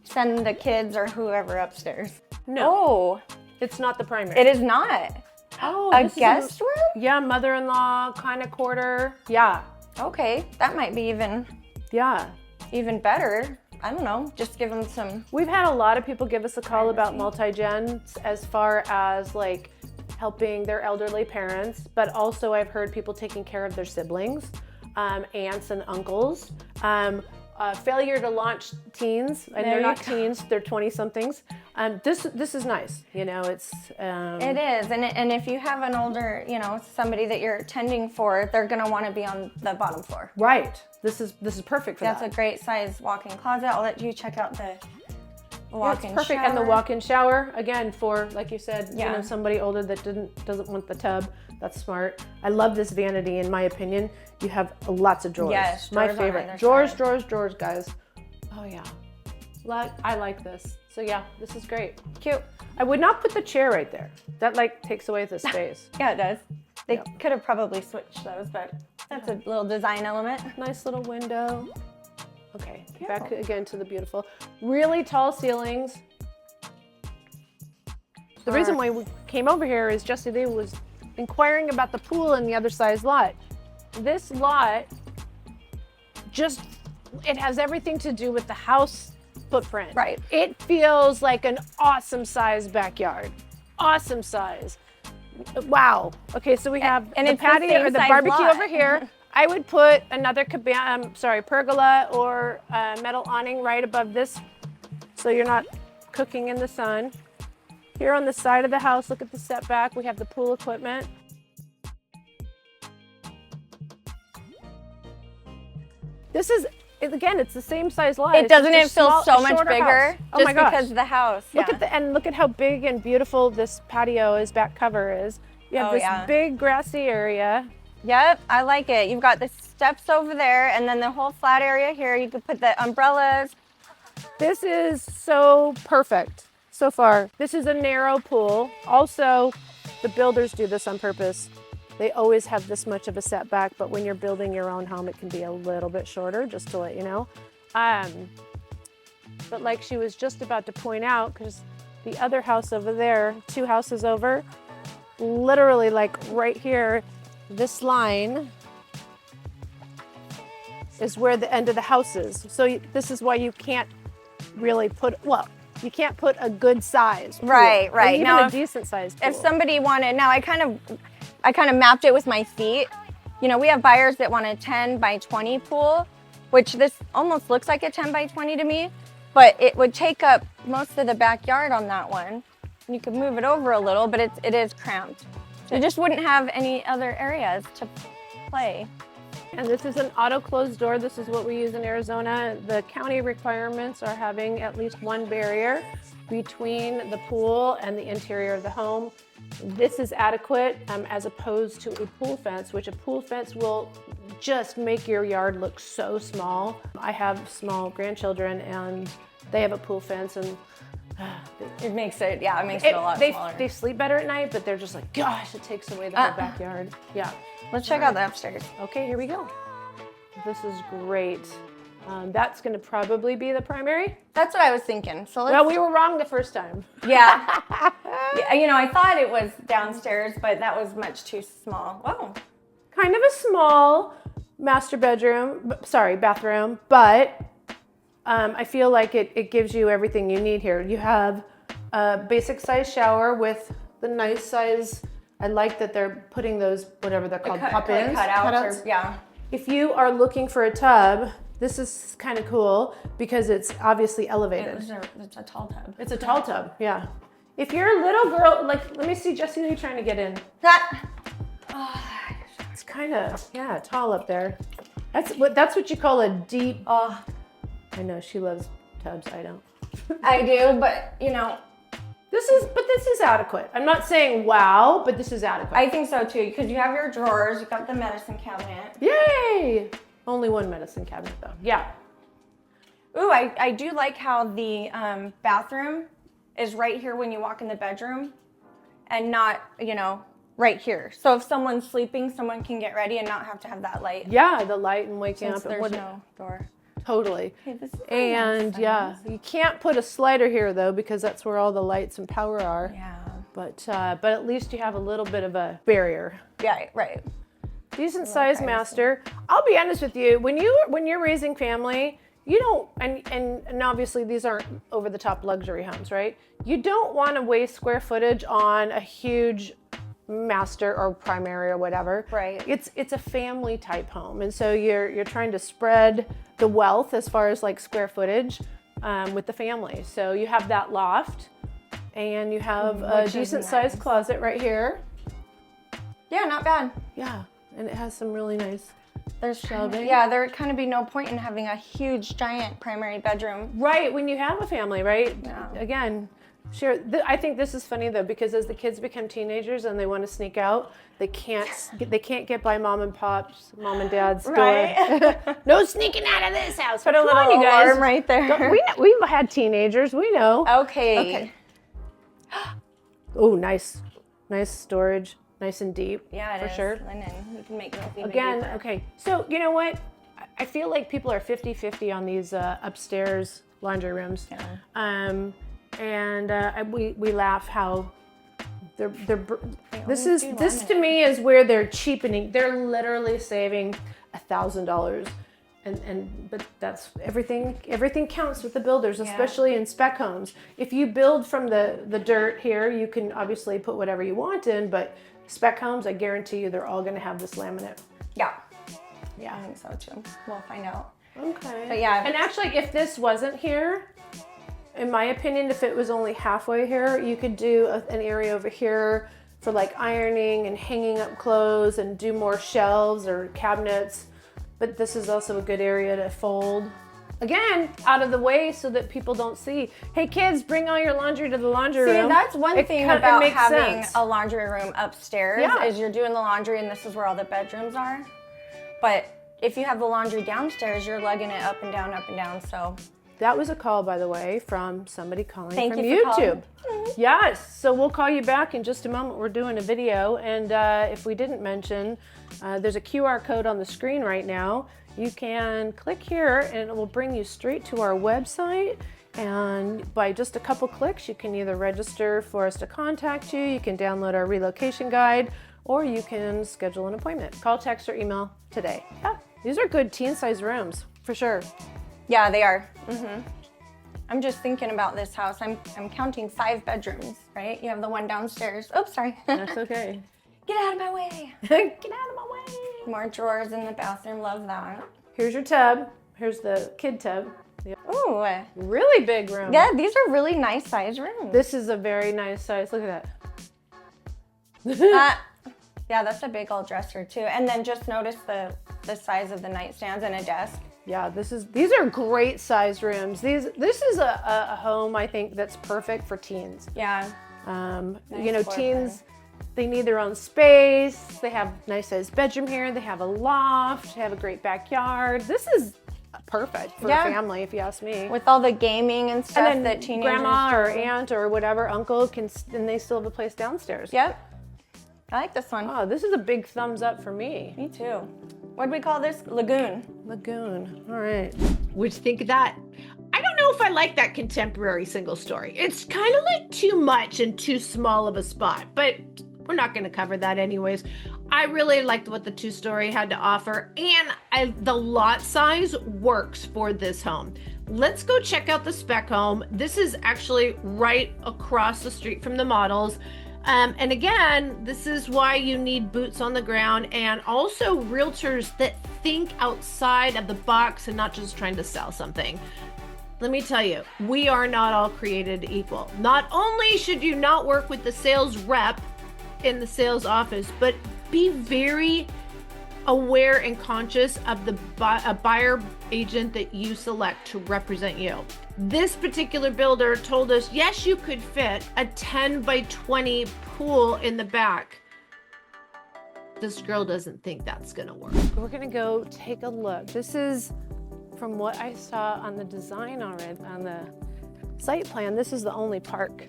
Send the kids or whoever upstairs. No, Oh, it's not the primary. it is not. Oh, A this is guest room? Yeah, mother-in-law kind of quarter. Yeah, Okay, that might be yeah. even better. I don't know, just give them some. We've had a lot of people give us a call about multi-gens as far as like helping their elderly parents, but also I've heard people taking care of their siblings, aunts and uncles. Failure to launch teens, and There they're you not go. teens, they're 20-somethings. This is nice, it's. It is, and if you have an older, somebody that you're tending for, they're gonna want to be on the bottom floor. Right. This is perfect for That's that. a great size walk-in closet. I'll let you check out the Yeah, walk-in it's perfect, shower. and the walk-in shower again for, like you said, Yeah. somebody older that doesn't want the tub. That's smart. I love this vanity. In my opinion, you have lots of drawers. Yes, my drawers on favorite. either Drawers, side. drawers, drawers, guys. Oh yeah, I like this. So yeah, this is great. Cute. I would not put the chair right there. That takes away the space. Yeah, it does. They could have probably switched those, but that's a little design element. Nice little window. Okay, back again to the beautiful, really tall ceilings. The reason why we came over here is Jesse Lee was inquiring about the pool in the other side's lot. This lot it has everything to do with the house footprint. Right. It feels like an awesome size backyard. Awesome size. Wow. Okay, so we have and the it's the patio same or the size barbecue lot. over here. I would put another pergola or metal awning right above this, so you're not cooking in the sun. Here on the side of the house, look at the setback. We have the pool equipment. This is, again, it's the same size lot. It doesn't it feel so much bigger Oh my gosh. because of the house. Look at look at how big and beautiful this patio is, back cover is. You have this big grassy area. Yep, I like it. You've got the steps over there and then the whole flat area here. You could put the umbrellas. This is so perfect so far. This is a narrow pool. Also, the builders do this on purpose. They always have this much of a setback, but when you're building your own home, it can be a little bit shorter, just to let you know. But like she was just about to point out, because the other house over there, 2 houses over, literally like right here, this line is where the end of the house is. So this is why you can't really put, well, you can't put a good size pool. Right. And even now, a decent size pool. If somebody wanted, now I kind of mapped it with my feet. You know, we have buyers that want a 10 by 20 pool, which this almost looks like a 10 by 20 to me, but it would take up most of the backyard on that one. You could move it over a little, but it is cramped. So you just wouldn't have any other areas to play. And this is an auto closed door. This is what we use in Arizona. The county requirements are having at least 1 barrier between the pool and the interior of the home. This is adequate as opposed to a pool fence, which a pool fence will just make your yard look so small. I have small grandchildren and they have a pool fence and It makes it a lot smaller. They sleep better at night, but they're just like, gosh, it takes away the whole backyard. Yeah. Let's check out the upstairs. Okay, here we go. This is great. That's going to probably be the primary. That's what I was thinking. So Well, we were wrong the first time. Yeah. You know, I thought it was downstairs, but that was much too small. Whoa. Kind of a small bathroom, but I feel like it gives you everything you need here. You have a basic size shower with the nice size. I like that they're putting those, whatever they're called, pop-ins. Cutouts. Yeah. If you are looking for a tub, this is kind of cool because it's obviously elevated. It's a tall tub. It's a tall tub, yeah. If you're a little girl, like, let me see, Jessie, are you trying to get in? It's kind of, tall up there. That's what you call a deep, I know, she loves tubs, I don't. I do, but you know. This is adequate. I'm not saying wow, but this is adequate. I think so too, because you have your drawers, you've got the medicine cabinet. Yay! Only 1 medicine cabinet though, yeah. Ooh, I do like how the bathroom is right here when you walk in the bedroom and not, you know, right here. So if someone's sleeping, someone can get ready and not have to have that light. Yeah, the light and waking Since up. there's no door. Totally. Okay, this is and nice. You can't put a slider here though because that's where all the lights and power are. Yeah. But at least you have a little bit of a barrier. Yeah, right. Decent size master. I'll be honest with you, when you're raising family, you don't, and obviously these aren't over the top luxury homes, right? You don't want to waste square footage on a huge master or primary or whatever. Right. It's a family type home, and so you're trying to spread the wealth as far as like square footage with the family. So you have that loft, and you have a decent sized closet right here. Yeah, not bad. Yeah, and it has some really nice. There's shelving. Yeah, there would kind of be no point in having a huge, giant primary bedroom. Right, when you have a family, right? Yeah. Again, I think this is funny though, because as the kids become teenagers and they want to sneak out, they can't get by mom and dad's door. Right. No sneaking out of this house. Put a little alarm right there. We've had teenagers, we know. Okay. Oh, nice storage. Nice and deep. Yeah, for sure. Linen. You can make nothing. Again, okay. So you know what? I feel like people are 50-50 on these upstairs laundry rooms. Yeah. We laugh how this to me is where they're cheapening. They're literally saving $1,000. But that's everything counts with the builders, especially in spec homes. If you build from the dirt here, you can obviously put whatever you want in, but spec homes, I guarantee you they're all going to have this laminate. Yeah. Yeah. I think so too. We'll find out. Okay. But yeah. And actually, if this wasn't here, in my opinion, if it was only halfway here, you could do an area over here for like ironing and hanging up clothes and do more shelves or cabinets. But this is also a good area to fold. Again, out of the way so that people don't see. Hey kids, bring all your laundry to the laundry room. See, that's one thing about having sense. a laundry room upstairs is you're doing the laundry and this is where all the bedrooms are. But if you have the laundry downstairs, you're lugging it up and down, so. That was a call, by the way, from somebody calling Thank from you for YouTube. calling. Yes, so we'll call you back in just a moment. We're doing a video, and if we didn't mention, there's a QR code on the screen right now. You can click here and it will bring you straight to our website. And by just a couple clicks, you can either register for us to contact you, you can download our relocation guide, or you can schedule an appointment. Call, text, or email today. Yeah, these are good teen size rooms, for sure. Yeah, they are. I'm just thinking about this house. I'm counting 5 bedrooms, right? You have the one downstairs. Oops, sorry. That's okay. Get out of my way. Get out of my way. More drawers in the bathroom. Love that. Here's your tub. Here's the kid tub. Yep. Ooh. Really big room. Yeah, these are really nice size rooms. This is a very nice size. Look at that. Yeah, that's a big old dresser too. And then just notice the size of the nightstands and a desk. Yeah, these are great size rooms. This is a home, I think, that's perfect for teens. Yeah. You know, teens, they need their own space. They have nice sized bedroom here. They have a loft. They have a great backyard. This is perfect for a family, if you ask me. With all the gaming and stuff and then that teenagers grandma do. or aunt or whatever, uncle and they still have a place downstairs. Yep. I like this one. Oh, this is a big thumbs up for me. Me too. What do we call this? Lagoon. Lagoon. All right. What'd you think of that? I don't know if I like that contemporary single story. It's kind of like too much and too small of a spot, but we're not going to cover that anyways. I really liked what the 2-story had to offer, and the lot size works for this home. Let's go check out the spec home. This is actually right across the street from the models. And again, this is why you need boots on the ground and also realtors that think outside of the box and not just trying to sell something. Let me tell you, we are not all created equal. Not only should you not work with the sales rep in the sales office, but be very aware and conscious of the buyer agent that you select to represent you. This particular builder told us, yes, you could fit a 10 by 20 pool in the back. This girl doesn't think that's gonna work. We're gonna go take a look. This is from what I saw on the design already, on the site plan, this is the only park.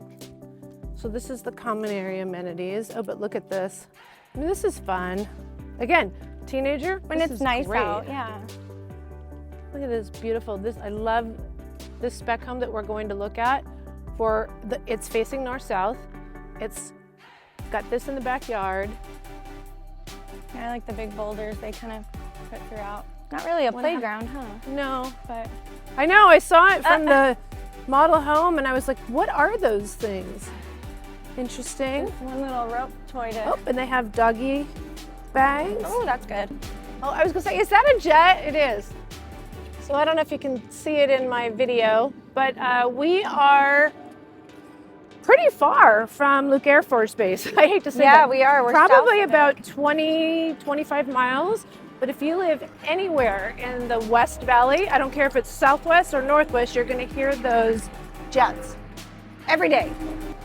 So this is the common area amenities. Oh, but look at this. I mean, this is fun. Again, teenager, When it's nice out, yeah. Look at this beautiful, I love this spec home that we're going to look at. It's facing north-south. It's got this in the backyard. Yeah, I like the big boulders they kind of put throughout. Not really a playground, huh? No, but I know, I saw it from the model home and I was like, what are those things? Interesting. One little rope toy to... Oh, and they have doggy bags. Oh, that's good. Oh, I was gonna say, is that a jet? It is. So I don't know if you can see it in my video, but we are pretty far from Luke Air Force Base. I hate to say that. Yeah, we are. We're probably south of about 20, 25 miles. But if you live anywhere in the West Valley, I don't care if it's Southwest or Northwest, you're gonna hear those jets every day.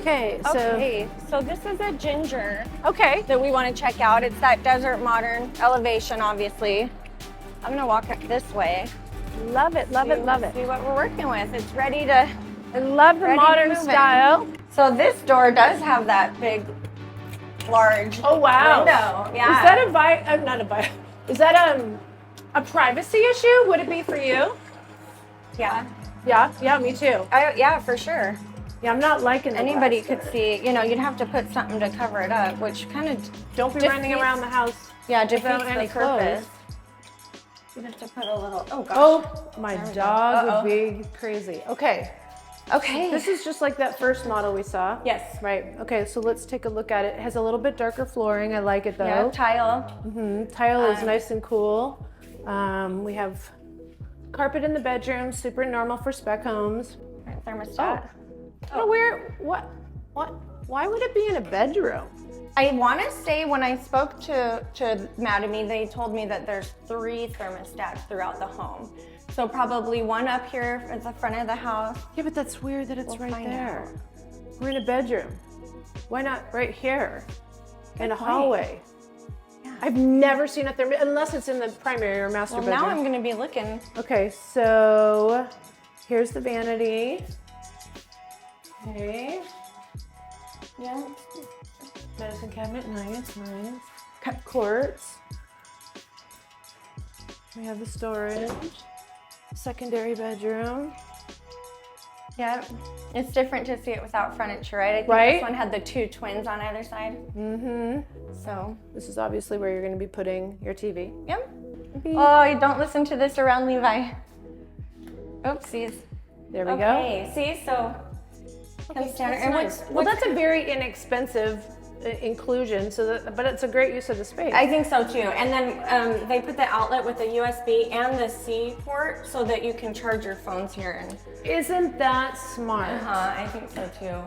Okay, So this is a ginger okay. that we want to check out. It's that desert modern elevation, obviously. I'm gonna walk it this way. Love it, love it, love it. See what we're working with. It's ready to... I love the modern style. So this door does have that big, large Oh wow! window. Yeah. Is that is that a privacy issue? Would it be for you? Yeah. Yeah, me too. Yeah, for sure. Yeah, I'm not liking the Anybody glass could see. You know, you'd have to put something to cover it up, which kind of Don't be running around the house. Yeah, without defeats any the purpose. clothes. You'd have to put a little. Oh gosh. Oh, my There we go. dog would be crazy. Okay, Okay. this is just like that first model we saw. Yes. Right. Okay, so let's take a look at it. It has a little bit darker flooring. I like it though. Yeah, tile. Tile is nice and cool. We have carpet in the bedroom, super normal for spec homes. different thermostat. Oh, why would it be in a bedroom? I want to say when I spoke to Madame, they told me that there's 3 thermostats throughout the home. So probably one up here at the front of the house. Yeah, but that's weird that it's right find there. out. We're in a bedroom. Why not right here in a point. hallway? Yeah. I've never seen a thermostat, unless it's in the primary or master bedroom. Now I'm going to be looking. Okay, so here's the vanity. Okay. Yeah. Medicine cabinet, nice. Cut quartz. We have the storage. Secondary bedroom. Yeah. It's different to see it without furniture, right? I think this one had the 2 twins on either side. Mm-hmm. So. This is obviously where you're going to be putting your TV. Yep. Oh, you don't listen to this around Levi. Oopsies. There we go. Okay, see, so. That's nice. Well, that's a very inexpensive inclusion, but it's a great use of the space. I think so too. And then they put the outlet with the USB and the C port so that you can charge your phones here. Isn't that smart? I think so too.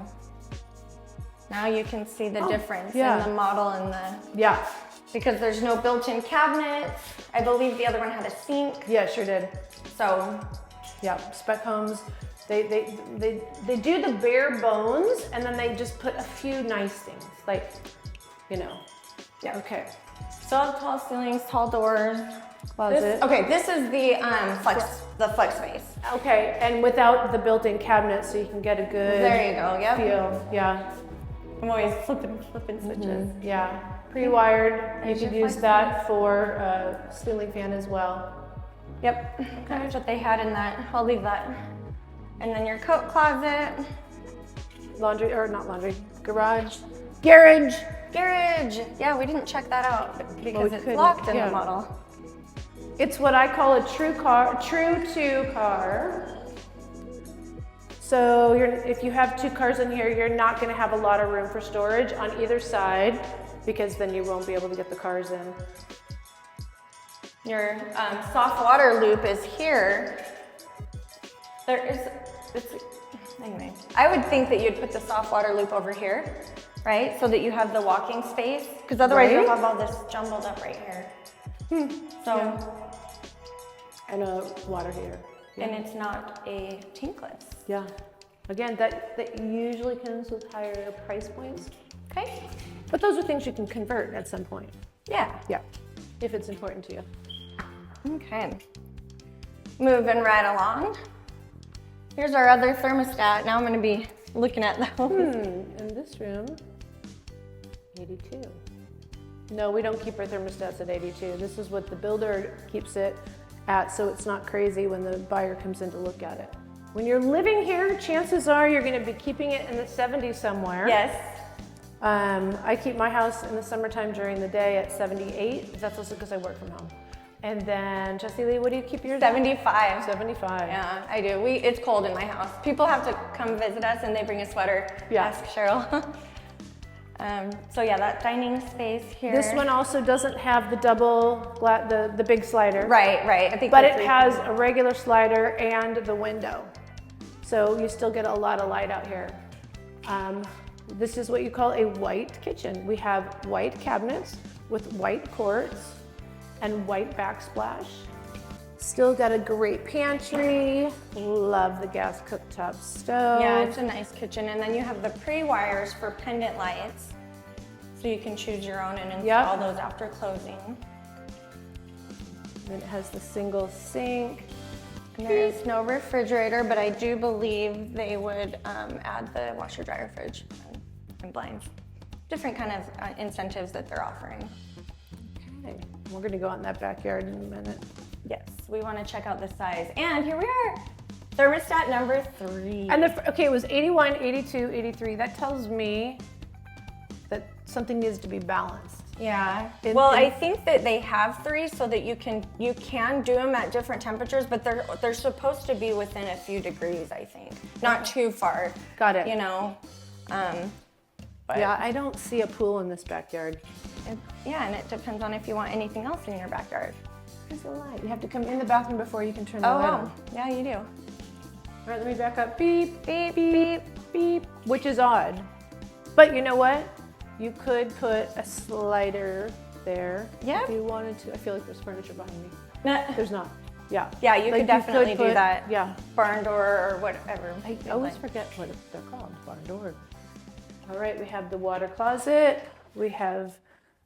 Now you can see the difference in the model and the because there's no built-in cabinets. I believe the other one had a sink. Yeah, sure did. So spec homes. They do the bare bones, and then they just put a few nice things, like, Yeah. Okay. So tall ceilings, tall doors, closet. This is the flex space. Okay, and without the built-in cabinet, so you can get a good There you go. Yep. feel. Yeah. I'm always flipping switches. Yeah. Pre-wired. You There's could your use flex that for a ceiling fan as well. Yep. That's what they had in that. I'll leave that. And then your coat closet. Laundry, or not laundry, garage. Garage. Yeah, we didn't check that out because it's couldn't. locked in the model. It's what I call a true two car. So if you have 2 cars in here, you're not going to have a lot of room for storage on either side, because then you won't be able to get the cars in. Your soft water loop is here. Anyway, I would think that you'd put the soft water loop over here, right? So that you have the walking space, because otherwise you'll have all this jumbled up right here. And a water heater. Yeah. And it's not a tankless. Yeah. Again, that usually comes with higher price points. Okay. But those are things you can convert at some point. Yeah. Yeah. If it's important to you. Okay. Moving right along. Here's our other thermostat. Now I'm going to be looking at those. In this room, 82. No, we don't keep our thermostats at 82. This is what the builder keeps it at, so it's not crazy when the buyer comes in to look at it. When you're living here, chances are you're going to be keeping it in the 70s somewhere. Yes. I keep my house in the summertime during the day at 78. That's also because I work from home. And then, Jessie Lee, what do you keep yours 75. at? 75. Yeah, I do. It's cold in my house. People have to come visit us and they bring a sweater. Yeah. Ask Sheryl. So yeah, that dining space here. This one also doesn't have the the big slider. Right. I think. But it has a regular slider and the window. So you still get a lot of light out here. This is what you call a white kitchen. We have white cabinets with white quartz and white backsplash. Still got a great pantry. Love the gas cooktop stove. Yeah, it's a nice kitchen. And then you have the pre-wires for pendant lights. So you can choose your own and install those after closing. And it has the single sink. And there is no refrigerator, but I do believe they would add the washer, dryer, fridge, and blinds. Different kind of incentives that they're offering. Okay, we're gonna go out in that backyard in a minute. Yes, we want to check out the size. And here we are, thermostat number 3. And it was 81, 82, 83. That tells me that something needs to be balanced. Yeah. I think that they have 3 so that you can do them at different temperatures, but they're supposed to be within a few degrees, I think. Not too far. Got it. But yeah, I don't see a pool in this backyard. And it depends on if you want anything else in your backyard. There's the light. You have to come in the bathroom before you can turn the light on. Yeah, you do. All right, let me back up. Beep, beep, beep, beep, which is odd. But you know what? You could put a slider there if you wanted to. I feel like there's furniture behind me. There's not. Yeah. Yeah, you could definitely do that. Yeah. Barn door or whatever. I always forget what they're called, barn door. All right, we have the water closet. We have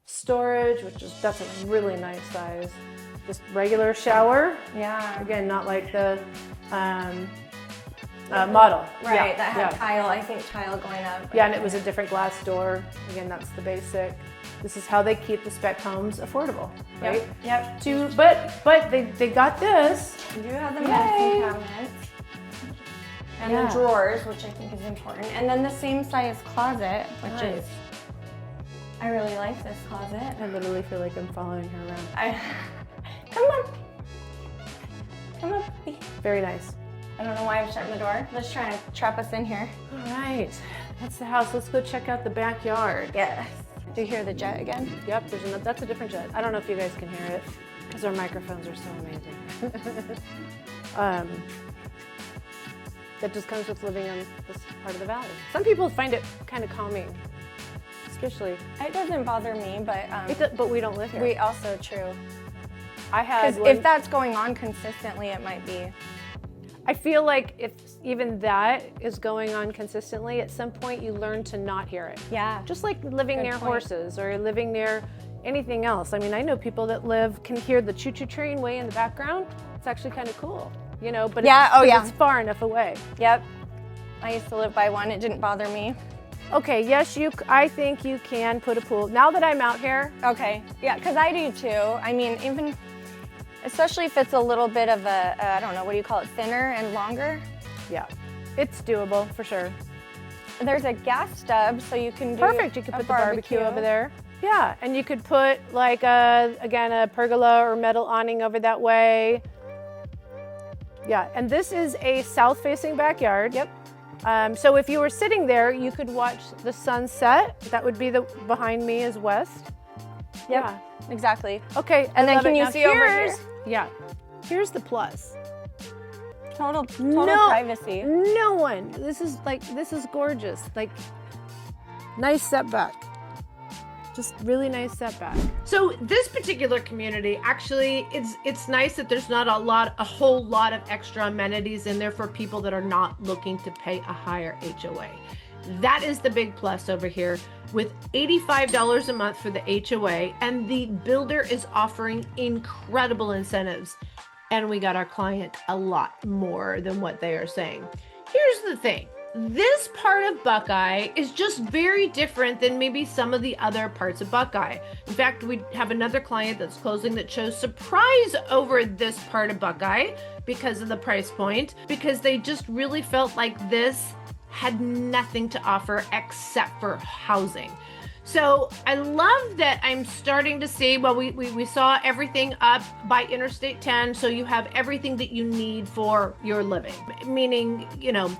storage, that's a really nice size. Just regular shower. Yeah. Again, not like the model. Right, that had tile, I think tile going up. Yeah, and it was a different glass door. Again, that's the basic. This is how they keep the spec homes affordable, right? Yep. But they got this. You do have the medicine cabinets. And the drawers, which I think is important. And then the same size closet, which is, I really like this closet. I literally feel like I'm following her around. Come on. Come on, puppy. Very nice. I don't know why I'm shutting the door. Let's try to trap us in here. All right, that's the house. Let's go check out the backyard. Yes. Do you hear the jet again? Yep, that's a different jet. I don't know if you guys can hear it because our microphones are so amazing. That just comes with living in this part of the valley. Some people find it kind of calming, especially. It doesn't bother me, but we don't live here. We also true. I had if that's going on consistently, it might be. I feel like if even that is going on consistently, at some point you learn to not hear it. Yeah. Just like living near horses or living near anything else. I mean, I know people that can hear the choo-choo train way in the background. It's actually kind of cool, you know, but it's far enough away. Yep. I used to live by one. It didn't bother me. Okay, yes, I think you can put a pool. Now that I'm out here. Okay, yeah, because I do too. I mean, especially if it's a little bit of I don't know, what do you call it, thinner and longer? Yeah, it's doable for sure. There's a gas stub, so you can do Perfect, you could put the barbecue over there. Yeah, and you could put like a pergola or metal awning over that way. Yeah, and this is a south-facing backyard. Yep. So if you were sitting there, you could watch the sunset. That would be behind me is west. Yep. Yeah, exactly. Okay, and then can you see over here? Yeah, here's the plus. Total privacy. No one. This is gorgeous. Like, nice setback. Just really nice setback. So this particular community, actually, it's nice that there's not a whole lot of extra amenities in there for people that are not looking to pay a higher HOA. That is the big plus over here, with $85 a month for the HOA, and the builder is offering incredible incentives. And we got our client a lot more than what they are saying. Here's the thing. This part of Buckeye is just very different than maybe some of the other parts of Buckeye. In fact, we have another client that's closing that chose surprise over this part of Buckeye because of the price point, because they just really felt like this had nothing to offer except for housing. So I love that I'm starting to see, well, we saw everything up by Interstate 10, so you have everything that you need for your living, meaning, you know,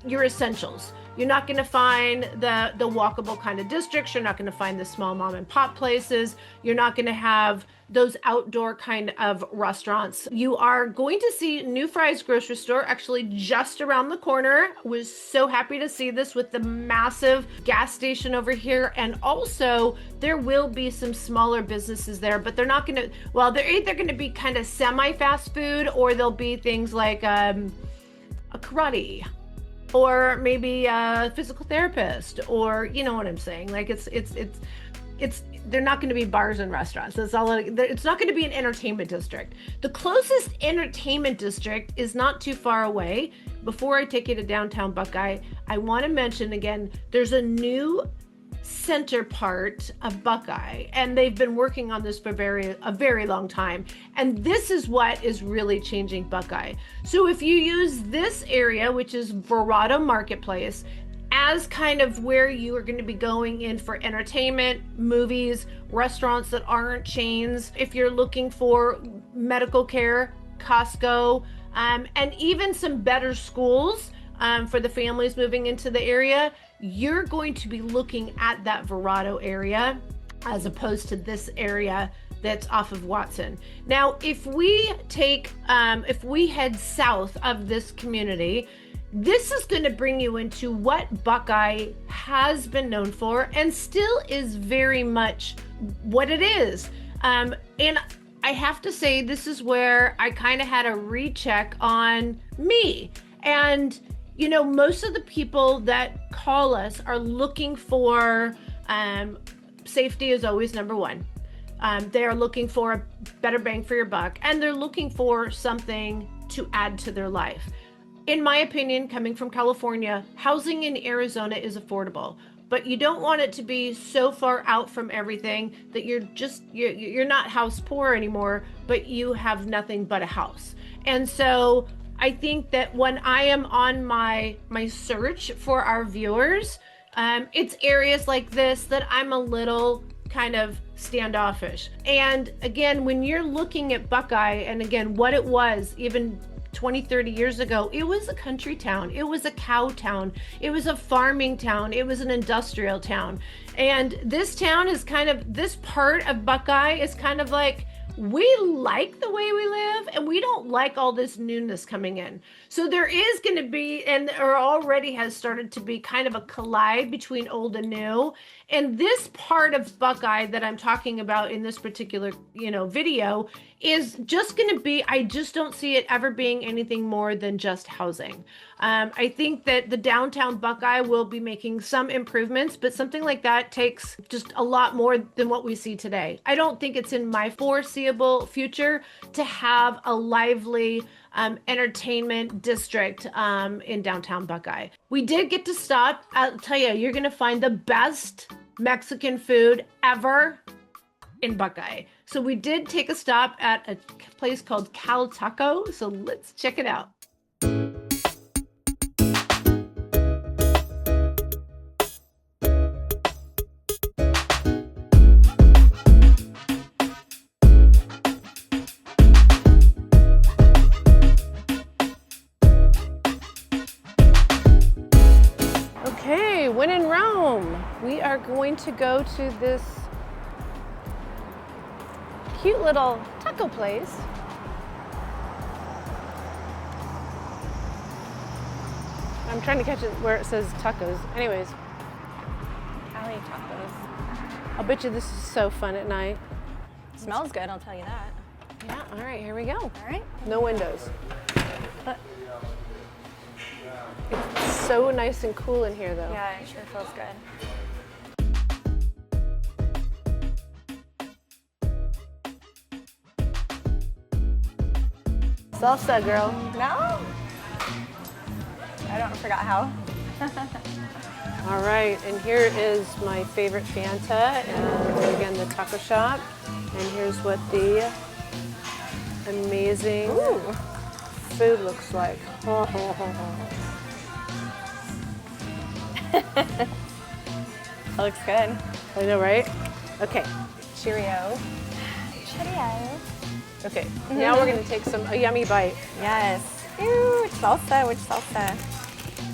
your essentials. You're not going to find the walkable kind of districts. You're not going to find the small mom and pop places. You're not going to have those outdoor kind of restaurants. You are going to see New Fry's grocery store actually just around the corner. Was so happy to see this with the massive gas station over here. And also there will be some smaller businesses there, but they're not going to, well, they're either going to be kind of semi-fast food, or they'll be things like a karate, or maybe a physical therapist, or you know what I'm saying? Like it's they're not going to be bars and restaurants. That's all. It's not going to be an entertainment district. The closest entertainment district is not too far away. Before I take you to downtown Buckeye, I want to mention again, there's a new center part of Buckeye, and they've been working on this for a very long time, and this is what is really changing Buckeye. So if you use this area, which is Verrado Marketplace, as kind of where you are going to be going in for entertainment, movies, restaurants that aren't chains, if you're looking for medical care, Costco, and even some better schools for the families moving into the area, you're going to be looking at that Verrado area as opposed to this area that's off of Watson. Now, if we head south of this community, this is going to bring you into what Buckeye has been known for and still is very much what it is. And I have to say, this is where I kind of had a recheck on me. And, you know, most of the people that call us are looking for safety is always number one. They are looking for a better bang for your buck, and they're looking for something to add to their life. In my opinion, coming from California, housing in Arizona is affordable, but you don't want it to be so far out from everything that you're not house poor anymore, but you have nothing but a house. And so I think that when I am on my search for our viewers, it's areas like this that I'm a little kind of standoffish. And again, when you're looking at Buckeye, and again, what it was even 20, 30 years ago, it was a country town. It was a cow town. It was a farming town. It was an industrial town. And this town is this part of Buckeye is kind of like, we like the way we live and we don't like all this newness coming in. So there is going to be, or already has started to be, kind of a collide between old and new. And this part of Buckeye that I'm talking about in this particular, video is just going to be, I just don't see it ever being anything more than just housing. I think that the downtown Buckeye will be making some improvements, but something like that takes just a lot more than what we see today. I don't think it's in my foreseeable future to have a lively entertainment district in downtown Buckeye. We did get to stop. I'll tell you, you're going to find the best Mexican food ever in Buckeye. So we did take a stop at a place called Cal Taco. So let's check it out. Okay, when in Rome, we are going to go to this cute little taco place. I'm trying to catch it where it says tacos. Anyways, Cali tacos. I'll bet you this is so fun at night. Smells good, I'll tell you that. Yeah, all right, here we go. All right. No windows. It's so nice and cool in here, though. Yeah, it sure feels good. Salsa, girl. No? I forgot how. All right, and here is my favorite Fanta, and again, the taco shop. And here's what the amazing food looks like. That looks good. I know, right? Okay. Cheerio. Cheerio. Okay, now we're gonna take a yummy bite. Yes. Ew, which salsa? Which salsa?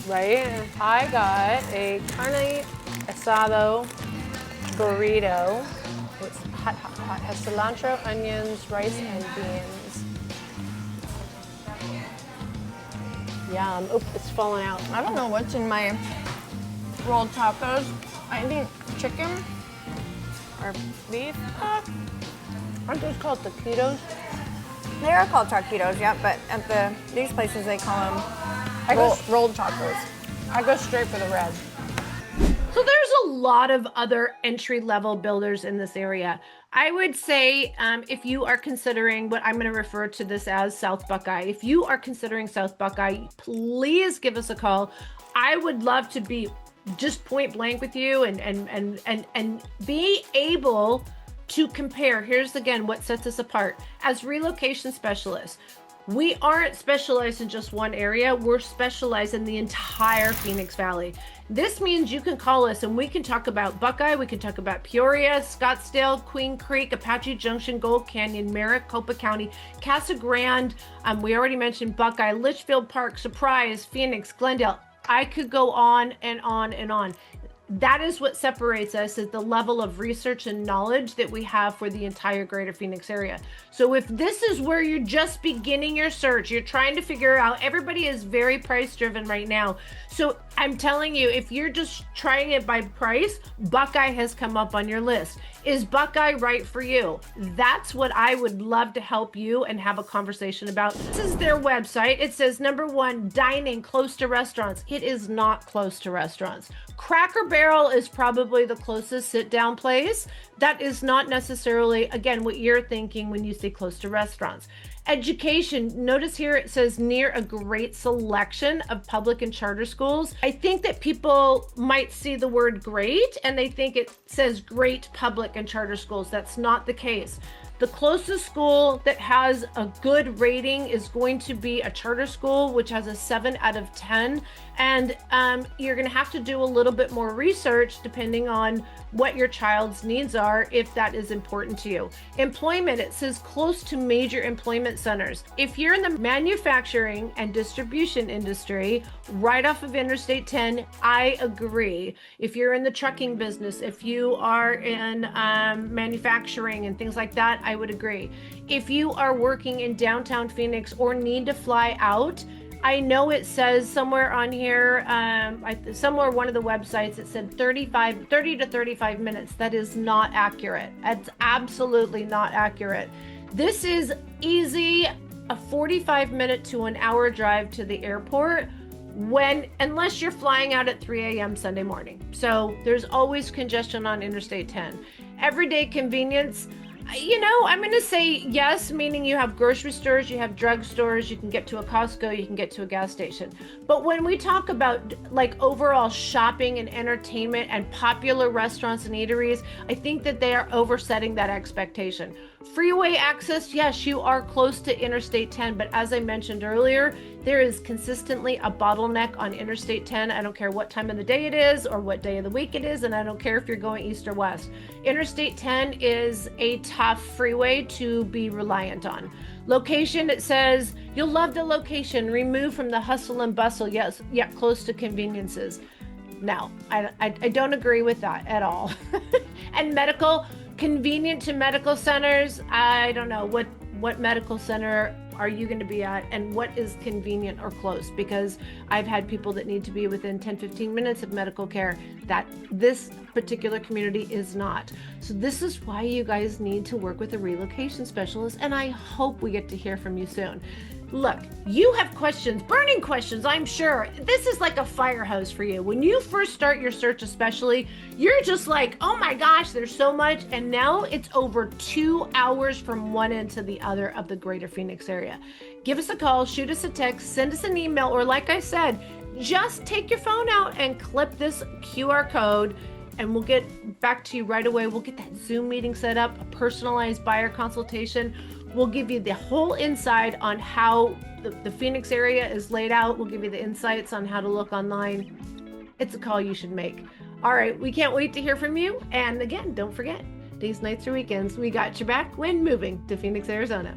Right? I got a carne asado burrito. It's hot, hot, hot. Has cilantro, onions, rice, and beans. Yum. Oop, it's falling out. I don't know what's in my rolled tacos. I think chicken or beef. Aren't those called taquitos? They are called taquitos, yeah, but at these places they call them rolled tacos. I go straight for the red. So there's a lot of other entry-level builders in this area. I would say if you are considering what I'm going to refer to this as South Buckeye, if you are considering South Buckeye, please give us a call. I would love to be just point blank with you and be able to compare. Here's again what sets us apart. As relocation specialists, we aren't specialized in just one area. We're specialized in the entire Phoenix Valley. This means you can call us and we can talk about Buckeye, we can talk about Peoria, Scottsdale, Queen Creek, Apache Junction, Gold Canyon, Maricopa County, Casa Grande. We already mentioned Buckeye, Litchfield Park, Surprise, Phoenix, Glendale. I could go on and on and on. That is what separates us, is the level of research and knowledge that we have for the entire greater Phoenix area. So if this is where you're just beginning your search, you're trying to figure out, everybody is very price driven right now. So I'm telling you, if you're just trying it by price, Buckeye has come up on your list. Is Buckeye right for you? That's what I would love to help you and have a conversation about. This is their website. It says, number one, dining close to restaurants. It is not close to restaurants. Cracker Barrel is probably the closest sit-down place. That is not necessarily, again, what you're thinking when you say close to restaurants. Education, notice here it says near a great selection of public and charter schools. I think that people might see the word great and they think it says great public and charter schools. That's not the case. The closest school that has a good rating is going to be a charter school, which has a 7 out of 10. And you're going to have to do a little bit more research depending on what your child's needs are, if that is important to you. Employment, it says close to major employment centers. If you're in the manufacturing and distribution industry, right off of Interstate 10, I agree. If you're in the trucking business, if you are in manufacturing and things like that, I would agree. If you are working in downtown Phoenix or need to fly out, I know it says somewhere on here, somewhere one of the websites, it said 30 to 35 minutes. That is not accurate. That's absolutely not accurate. This is easy, a 45-minute to an hour drive to the airport, unless you're flying out at 3 a.m. Sunday morning. So there's always congestion on Interstate 10. Everyday convenience, I'm going to say yes, meaning you have grocery stores, you have drug stores, you can get to a Costco, you can get to a gas station. But when we talk about like overall shopping and entertainment and popular restaurants and eateries, I think that they are oversetting that expectation. Freeway access, yes, you are close to Interstate 10, but as I mentioned earlier, there is consistently a bottleneck on Interstate 10. I don't care what time of the day it is or what day of the week it is, and I don't care if you're going east or west. Interstate 10 is a tough freeway to be reliant on. Location, it says, you'll love the location, removed from the hustle and bustle, yes, yet close to conveniences. No, I don't agree with that at all. And medical, convenient to medical centers, I don't know, what medical center are you going to be at and what is convenient or close? Because I've had people that need to be within 10-15 minutes of medical care that this particular community is not. So this is why you guys need to work with a relocation specialist, and I hope we get to hear from you soon. Look, you have questions, burning questions, I'm sure. This is like a fire hose for you. When you first start your search especially, you're just like, oh my gosh, there's so much. And now it's over 2 hours from one end to the other of the greater Phoenix area. Give us a call, shoot us a text, send us an email, or like I said, just take your phone out and clip this QR code and we'll get back to you right away. We'll get that Zoom meeting set up, a personalized buyer consultation. We'll give you the whole inside on how the Phoenix area is laid out. We'll give you the insights on how to look online. It's a call you should make. All right, we can't wait to hear from you. And again, don't forget, days, nights, or weekends, we got your back when moving to Phoenix, Arizona.